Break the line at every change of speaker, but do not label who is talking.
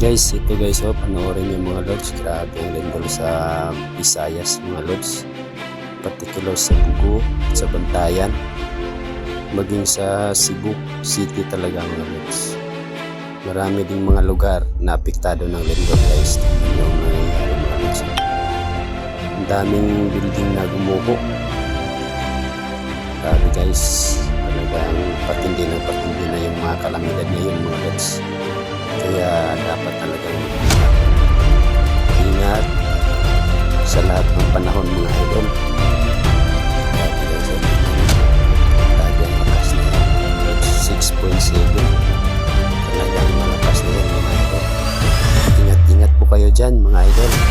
Guys, ito guys, panoorin yung mga lods. Grabe ang lindol sa Visayas mga lods. Particular sa Cebu, sa Bantayan, maging sa Cebu City talaga mga lods. Marami ding mga lugar na apektado ng lindol guys. Yung nangyayari mga lods. Ang daming building na gumuho. Grabe guys, talagang patindi na yung mga kalamidad ngayon mga lods. Kaya dapat talagang ingat sa lahat ng panahon mga idol. Lagi ang lakas na yan. 6.7 talagang malakas na yan mga idol. Ingat-ingat po kayo dyan mga idol.